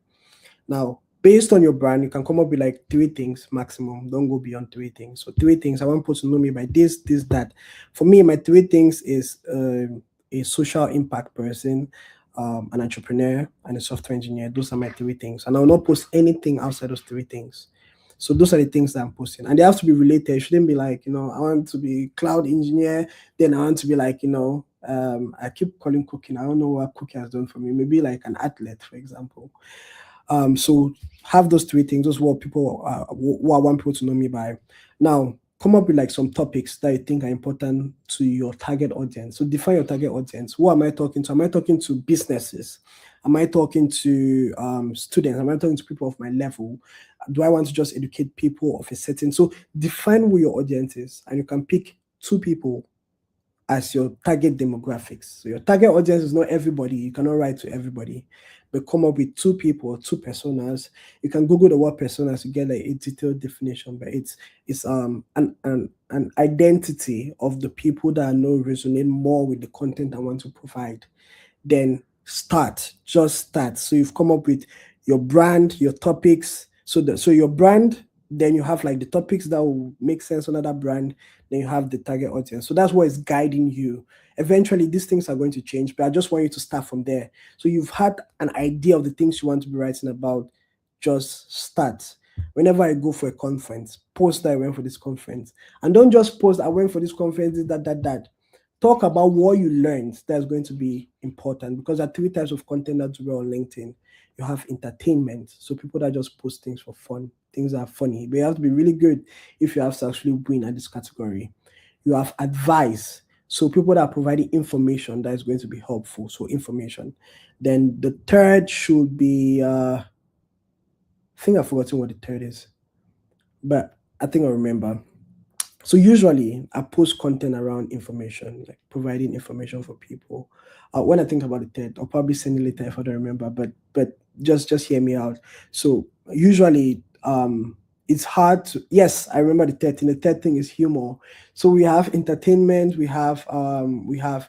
Now, based on your brand, you can come up with like 3 things maximum. Don't go beyond 3 things. So 3 things I want people to know me by this, that. For me, my 3 things is a social impact person, an entrepreneur, and a software engineer. Those are my 3 things, and I will not post anything outside those 3 things. So those are the things that I'm posting, and they have to be related. It shouldn't be like I want to be cloud engineer, then I want to be like I keep calling cooking. I don't know what cooking has done for me. Maybe like an athlete, for example. So have those 3 things. Those what people what I want people to know me by. Now come up with like some topics that you think are important to your target audience. So define your target audience. Who am I talking to? Am I talking to businesses? Am I talking to students? Am I talking to people of my level? Do I want to just educate people of a certain? So define who your audience is, and you can pick 2 people as your target demographics. So your target audience is not everybody. You cannot write to everybody, but come up with 2 people or 2 personas. You can Google the word personas to get like a detailed definition, but it's an identity of the people that I know resonate more with the content I want to provide. Then just start. So you've come up with your brand, your topics. So your brand, then you have like the topics that will make sense under that brand, then you have the target audience. So that's what is guiding you. Eventually these things are going to change, but I just want you to start from there. So you've had an idea of the things you want to be writing about, just start. Whenever I go for a conference, post that I went for this conference. And don't just post I went for this conference, that. Talk about what you learned that's going to be important, because there are three types of content that do well on LinkedIn. You have entertainment, so people that just post things for fun, things that are funny, but you have to be really good if you have to actually win at this category. You have advice, so people that are providing information that is going to be helpful, so information. Then the third should be I think I've forgotten what the third is, but I think I remember. So usually I post content around information, like providing information for people. When I think about the third, I'll probably send it later if I don't remember. But just hear me out. So usually it's hard to, yes, I remember the third thing. The third thing is humor. So we have entertainment, we have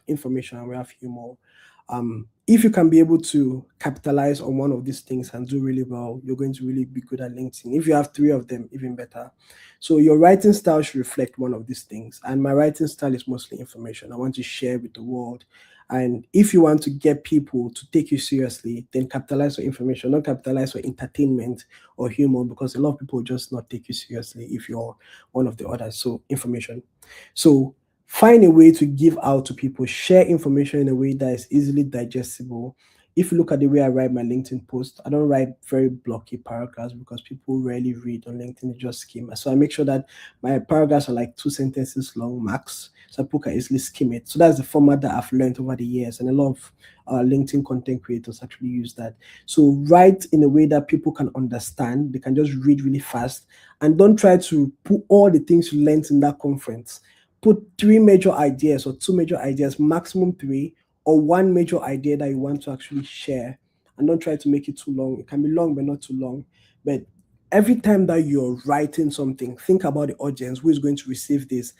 information, and we have humor. If you can be able to capitalize on one of these things and do really well, you're going to really be good at LinkedIn. If you have three of them, even better. So your writing style should reflect one of these things. And my writing style is mostly information. I want to share with the world. And if you want to get people to take you seriously, then capitalize on information, not capitalize on entertainment or humor, because a lot of people will just not take you seriously if you're one of the others. So information. So find a way to give out to people, share information in a way that is easily digestible. If you look at the way I write my LinkedIn post, I don't write very blocky paragraphs because people rarely read on LinkedIn, they just skim. So I make sure that my paragraphs are like 2 sentences long max, so people can easily skim it. So that's the format that I've learned over the years, and a lot of LinkedIn content creators actually use that. So write in a way that people can understand, they can just read really fast, and don't try to put all the things you learned in that conference. Put three major ideas or two major ideas, maximum three, or one major idea that you want to actually share, and don't try to make it too long. It can be long, but not too long. But every time that you're writing something, think about the audience who is going to receive this.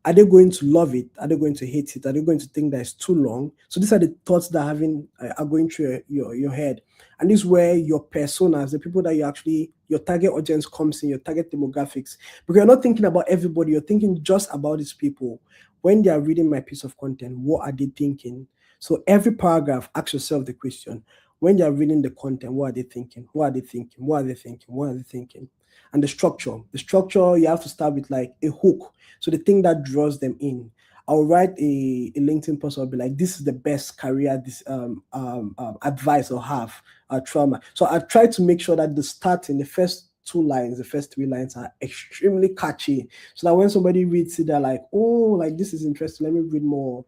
Are they going to love it? Are they going to hate it? Are they going to think that it's too long? So these are the thoughts that are going through your head, and this is where your personas, the people that you actually, your target audience comes in, your target demographics, because you're not thinking about everybody, you're thinking just about these people. When they are reading my piece of content, what are they thinking? So every paragraph, ask yourself the question: when they are reading the content, what are they thinking? What are they thinking? What are they thinking? What are they thinking? And the structure, you have to start with like a hook. So the thing that draws them in. I'll write a LinkedIn post. I'll be like, this is the best career this advice I'll have, trauma. So I try to make sure that the starting, the first two lines, the first three lines are extremely catchy. So that when somebody reads it, they're like, oh, like this is interesting. Let me read more.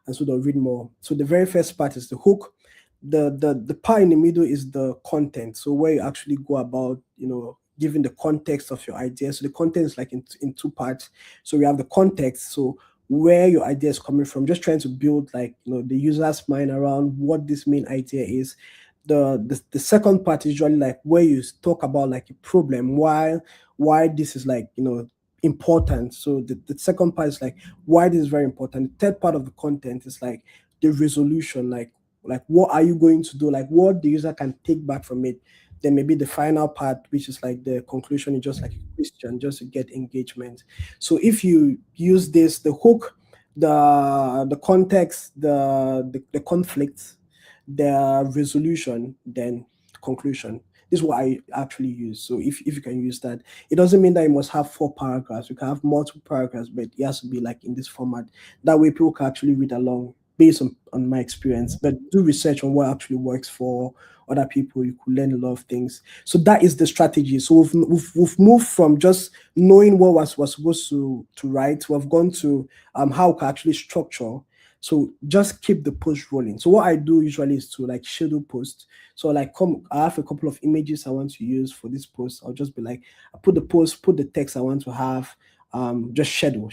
And so they'll read more. So the very first part is the hook. The part in the middle is the content. So where you actually go about, giving the context of your idea. So the content is like in two parts. So we have the context. So where your idea is coming from, just trying to build like the user's mind around what this main idea is. The second part is usually like where you talk about like a problem, why this is like important. So the second part is like why this is very important. The third part of the content is like the resolution, like what are you going to do, like what the user can take back from it. Then maybe the final part, which is like the conclusion, is just like a question, just to get engagement. So if you use this, the hook, the context, the conflict, the resolution, then conclusion. This is what I actually use. So if you can use that, it doesn't mean that you must have four paragraphs. You can have multiple paragraphs, but it has to be like in this format. That way people can actually read along based on my experience. But do research on what actually works for other people. You could learn a lot of things. So that is the strategy. So we've moved from just knowing what was supposed to write. We've gone to how we can actually structure. So just keep the post rolling. So what I do usually is to like schedule posts. So like I have a couple of images I want to use for this post. I'll just be like, I put the post, put the text I want to have, just schedule.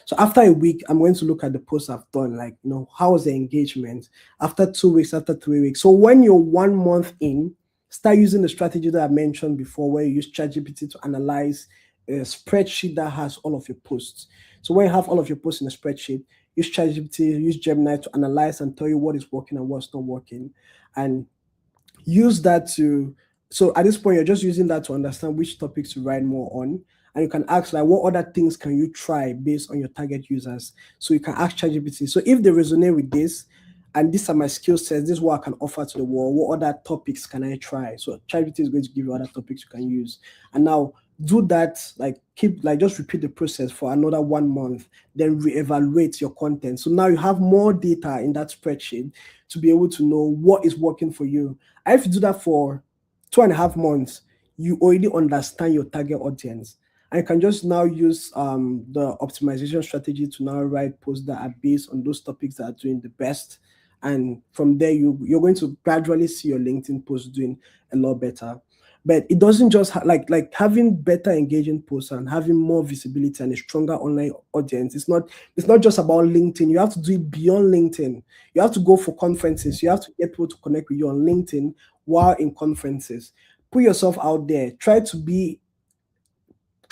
So after a week, I'm going to look at the posts I've done, like, how was the engagement after 2 weeks, after 3 weeks. So when you're 1 month in, start using the strategy that I mentioned before, where you use ChatGPT to analyze a spreadsheet that has all of your posts. So when you have all of your posts in a spreadsheet, use ChatGPT, use Gemini to analyze and tell you what is working and what's not working. And use that so at this point, you're just using that to understand which topics to write more on. And you can ask like, what other things can you try based on your target users? So you can ask ChatGPT. So if they resonate with this, and these are my skill sets. This is what I can offer to the world. What other topics can I try? So ChatGPT is going to give you other topics you can use. And now do that, like keep like just repeat the process for another 1 month, then reevaluate your content. So now you have more data in that spreadsheet to be able to know what is working for you. And if you do that for 2.5 months, you already understand your target audience. And you can just now use the optimization strategy to now write posts that are based on those topics that are doing the best. And from there, you're going to gradually see your LinkedIn posts doing a lot better. But it doesn't just like having better engaging posts and having more visibility and a stronger online audience. It's not just about LinkedIn. You have to do it beyond LinkedIn. You have to go for conferences. You have to get people to connect with you on LinkedIn while in conferences. Put yourself out there. Try to be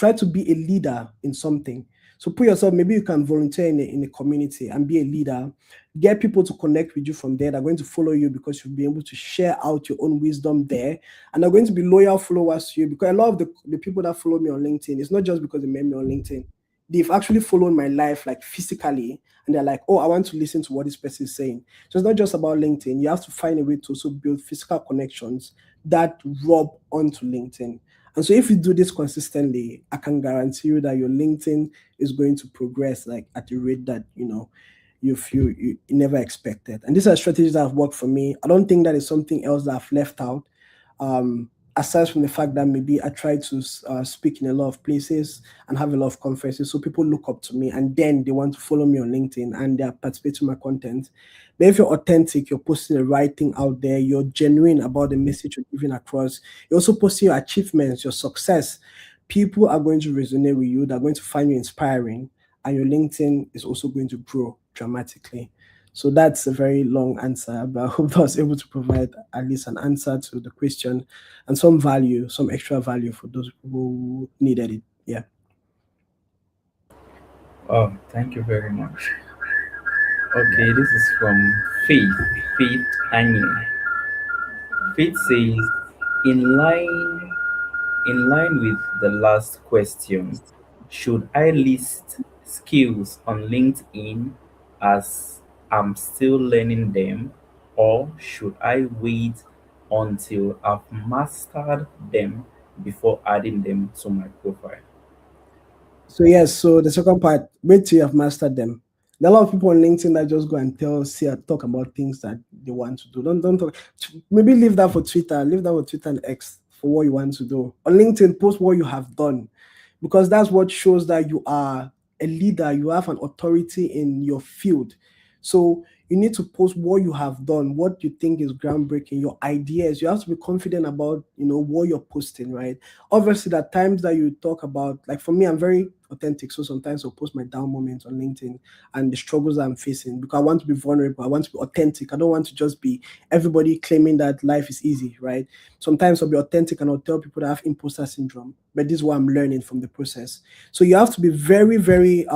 a leader in something. So put yourself, maybe you can volunteer in a community and be a leader. Get people to connect with you from there. They're going to follow you because you'll be able to share out your own wisdom there. And they're going to be loyal followers to you, because a lot of the people that follow me on LinkedIn, it's not just because they met me on LinkedIn. They've actually followed my life like physically, and they're like, oh, I want to listen to what this person is saying. So it's not just about LinkedIn. You have to find a way to also build physical connections that rub onto LinkedIn. And so if you do this consistently, I can guarantee you that your LinkedIn is going to progress like at a rate that you never expected. And these are strategies that have worked for me. I don't think that is something else that I've left out. Aside from the fact that maybe I try to speak in a lot of places and have a lot of conferences, so people look up to me and then they want to follow me on LinkedIn and they are participating in my content. But if you're authentic, you're posting the right thing out there, you're genuine about the message you're giving across, you're also posting your achievements, your success, people are going to resonate with you, they're going to find you inspiring, and your LinkedIn is also going to grow dramatically. So that's a very long answer, but I hope I was able to provide at least an answer to the question and some value, some extra value for those people who needed it. Yeah. Oh, thank you very much. Okay, this is from Faith Annie. Faith says, in line with the last question, should I list skills on LinkedIn as I'm still learning them, or should I wait until I've mastered them before adding them to my profile? So yes, so the second part, wait till you have mastered them. There are a lot of people on LinkedIn that just go and talk about things that they want to do. Don't talk. Maybe leave that for Twitter. Leave that for Twitter and X for what you want to do. On LinkedIn, post what you have done, because that's what shows that you are a leader. You have an authority in your field. So you need to post what you have done, what you think is groundbreaking, your ideas. You have to be confident about what you're posting, right? Obviously, there are times that you talk about, like for me, I'm very authentic, so sometimes I'll post my down moments on LinkedIn and the struggles I'm facing, because I want to be vulnerable, I want to be authentic. I don't want to just be everybody claiming that life is easy, right? Sometimes I'll be authentic and I'll tell people that I have imposter syndrome, but this is what I'm learning from the process. So you have to be very, very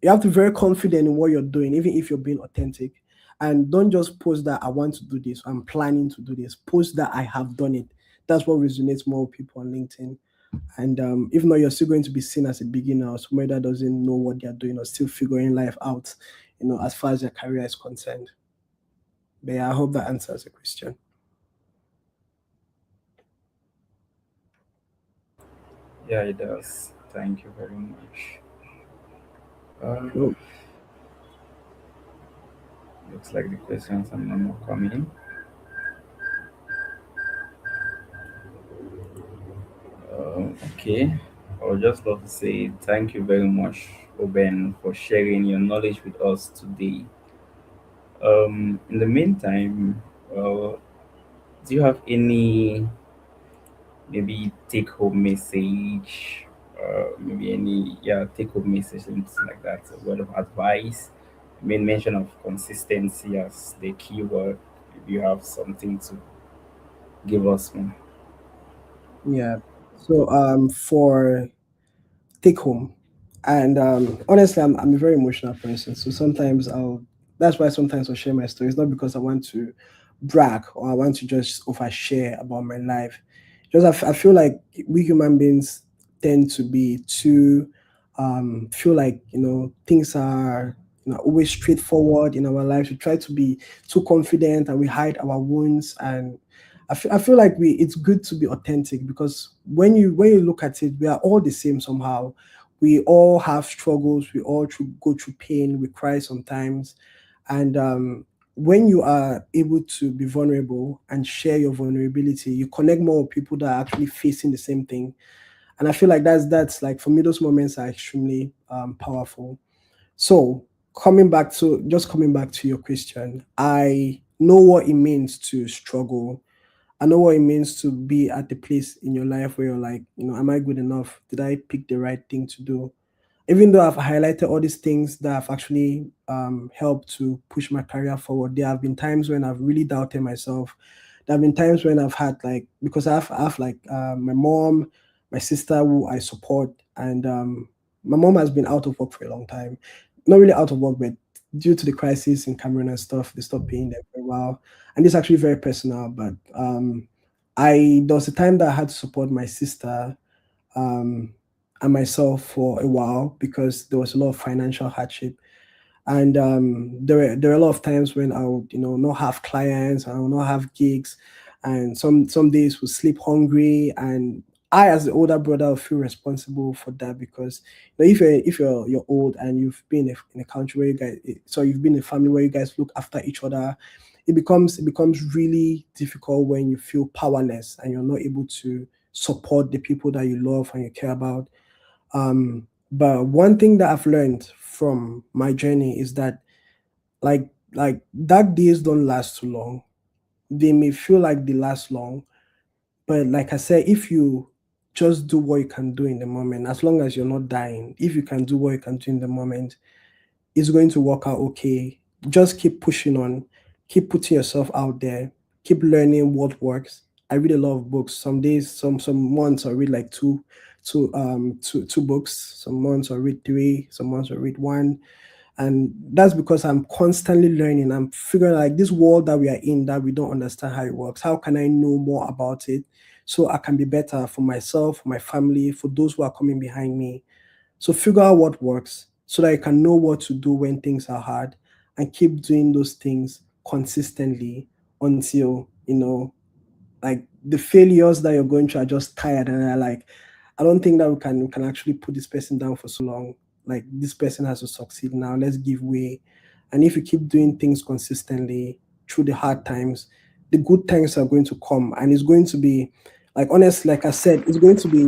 you have to be very confident in what you're doing, even if you're being authentic. And don't just post that I want to do this, I'm planning to do this. Post that I have done it. That's what resonates more with people on LinkedIn. And if not, you're still going to be seen as a beginner or somebody that doesn't know what they're doing or still figuring life out, as far as their career is concerned. But yeah, I hope that answers the question. Yeah, it does. Thank you very much. Uh, Cool. looks like the questions are not more coming. Okay, I would just love to say thank you very much, Oben, for sharing your knowledge with us today. In the meantime, do you have any maybe take home message? Maybe any take home message, something like that, a word of advice. Main mention of consistency as the keyword. If you have something to give us more. Yeah. So for take home. And honestly, I'm a very emotional person. So sometimes that's why sometimes I'll share my stories, not because I want to brag or I want to just overshare about my life. Just I feel like we human beings tend to be too, feel like, things are always straightforward in our lives. We try to be too confident and we hide our wounds. And I feel like it's good to be authentic, because when you look at it, we are all the same somehow. We all have struggles. We all go through pain. We cry sometimes. And when you are able to be vulnerable and share your vulnerability, you connect more with people that are actually facing the same thing. And I feel like that's like, for me, those moments are extremely powerful. So coming back to your question, I know what it means to struggle. I know what it means to be at the place in your life where you're like, am I good enough? Did I pick the right thing to do? Even though I've highlighted all these things that have actually helped to push my career forward, there have been times when I've really doubted myself. There have been times when I've had, like, because I have like my mom, my sister who I support, and my mom has been out of work for a long time. Not really out of work, but due to the crisis in Cameroon and stuff, they stopped paying them for a while. And this is actually very personal, but I there was a time that I had to support my sister um, and myself for a while, because there was a lot of financial hardship. And there were a lot of times when I would, not have clients, I would not have gigs, and some days would sleep hungry. And I, as the older brother, would feel responsible for that, because if you're old and you've been in a country where you guys, so you've been in a family where you guys look after each other, it becomes really difficult when you feel powerless and you're not able to support the people that you love and you care about. But one thing that I've learned from my journey is that, like dark days don't last too long. They may feel like they last long, but like I said, if you just do what you can do in the moment, as long as you're not dying, if you can do what you can do in the moment, it's going to work out okay. Just keep pushing on, keep putting yourself out there, keep learning what works. I read a lot of books. Some days, some months I read like two books. Some months I read three. Some months I read one. And that's because I'm constantly learning. I'm figuring, like, this world that we are in, that we don't understand how it works. How can I know more about it so I can be better for myself, for my family, for those who are coming behind me? So figure out what works so that you can know what to do when things are hard, and keep doing those things consistently until, like, the failures that you're going through are just tired and are like, I don't think that we can actually put this person down for so long. Like, this person has to succeed now. Let's give way. And if you keep doing things consistently through the hard times, the good times are going to come, and it's going to be, like, honestly, like I said, it's going to be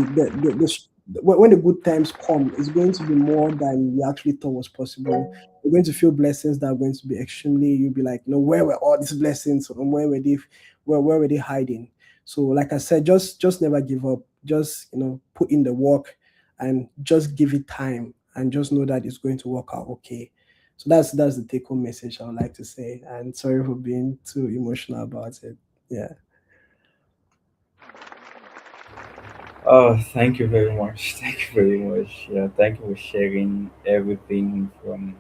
when the good times come, it's going to be more than you actually thought was possible. You're going to feel blessings that are going to be extremely. You'll be like, where were all these blessings, and where were they hiding? So, like I said, just never give up. Just, put in the work, and just give it time, and just know that it's going to work out okay. So that's the take home message I would like to say. And sorry for being too emotional about it. Yeah. Oh, thank you very much. Thank you very much. Yeah, thank you for sharing everything from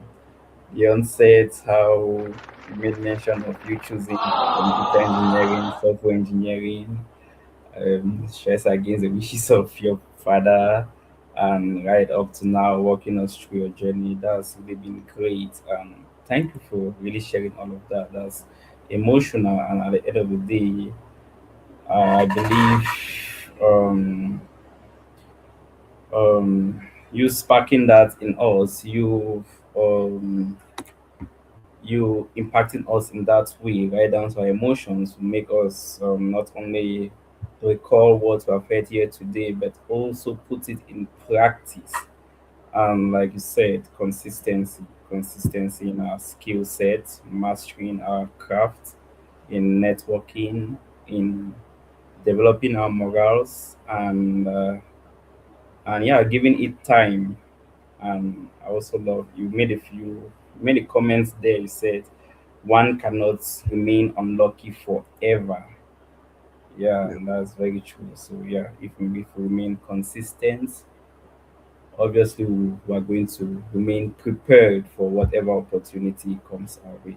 the onset, how you made mention of you choosing computer engineering, software engineering, stress against the wishes of your father, and right up to now walking us through your journey. That's really been great. Thank you for really sharing all of that. That's emotional, and at the end of the day, I believe you sparking that in us, you impacting us in that way, right down to our emotions, will make us not only recall what we have heard here today, but also put it in practice. Like you said, consistency in our skill set, mastering our craft, in networking, in developing our morals, and yeah, giving it time. And I also love you made a comments there. You said one cannot remain unlucky forever. Yeah, Yeah. and that's very true. So yeah, if we remain consistent, obviously we are going to remain prepared for whatever opportunity comes our way.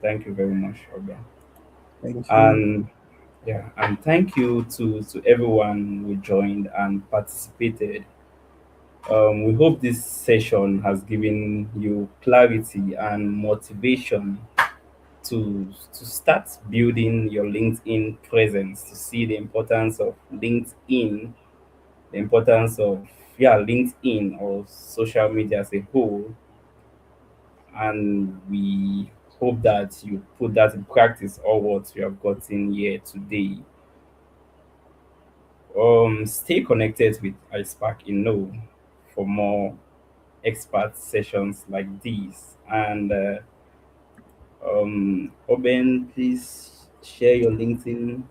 Thank you very much, Oben. Thank you. And yeah, and thank you to everyone who joined and participated. We hope this session has given you clarity and motivation to start building your LinkedIn presence, to see the importance of LinkedIn, the importance of LinkedIn or social media as a whole, and we hope that you put that in practice, all what we have gotten here today. Stay connected with iSpark Inno for more expert sessions like these. And Oben, please share your LinkedIn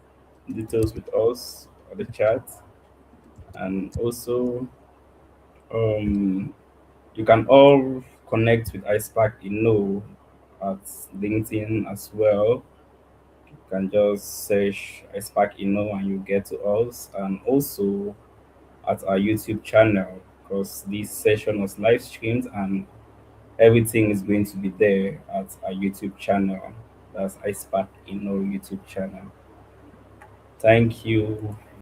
details with us on the chat, and also um, you can all connect with iSpark Inno at LinkedIn as well. You can just search iSpark Inno and you get to us, and also at our YouTube channel, because this session was live streamed and everything is going to be there at our YouTube channel. That's iSpark Inno YouTube channel. Thank you